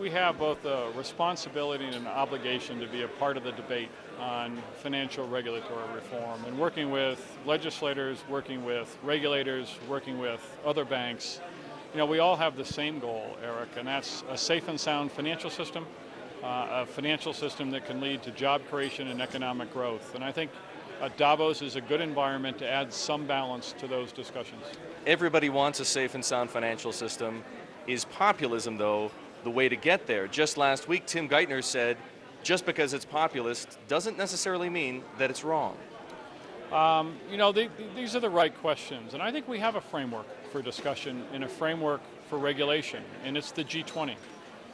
we have both a responsibility and an obligation to be a part of the debate on financial regulatory reform and working with legislators, working with regulators, working with other banks. You know, we all have the same goal, Erik, and that's a safe and sound financial system, a financial system that can lead to job creation and economic growth. And I think Davos is a good environment to add some balance to those discussions. Everybody wants a safe and sound financial system. Is populism, though, the way to get there? Just last week, Tim Geithner said, just because it's populist doesn't necessarily mean that it's wrong. You know, these are the right questions, and I think we have a framework for discussion and a framework for regulation, and it's the G20.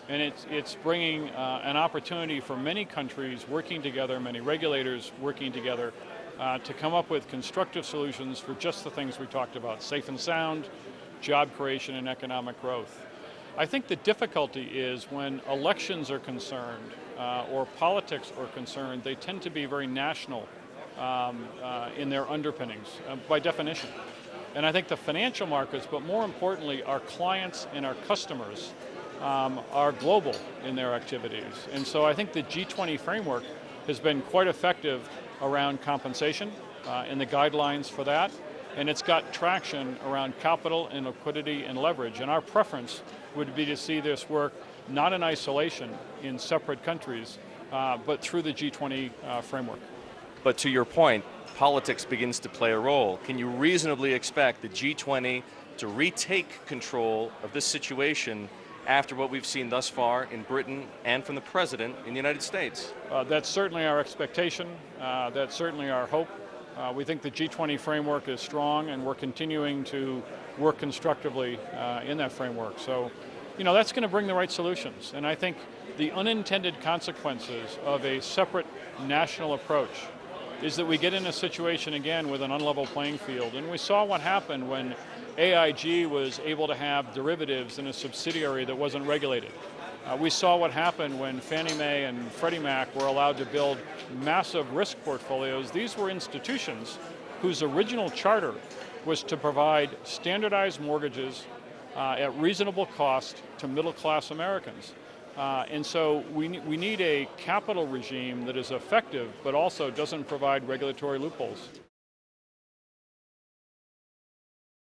And it's bringing an opportunity for many countries working together, many regulators working together, to come up with constructive solutions for just the things we talked about, safe and sound, job creation, and economic growth. I think the difficulty is when elections are concerned or politics are concerned, they tend to be very national in their underpinnings, by definition. And I think the financial markets, but more importantly, our clients and our customers are global in their activities. And so I think the G20 framework has been quite effective around compensation and the guidelines for that. And it's got traction around capital and liquidity and leverage. And our preference would be to see this work not in isolation in separate countries, but through the G20 framework. But to your point, politics begins to play a role. Can you reasonably expect the G20 to retake control of this situation after what we've seen thus far in Britain and from the President in the United States? That's certainly our expectation. That's certainly our hope. We think the G20 framework is strong, and we're continuing to work constructively in that framework. So, you know, that's going to bring the right solutions. And I think the unintended consequences of a separate national approach is that we get in a situation again with an unlevel playing field. And we saw what happened when AIG was able to have derivatives in a subsidiary that wasn't regulated. We saw what happened when Fannie Mae and Freddie Mac were allowed to build massive risk portfolios. These were institutions whose original charter was to provide standardized mortgages at reasonable cost to middle-class Americans. And so we need a capital regime that is effective but also doesn't provide regulatory loopholes.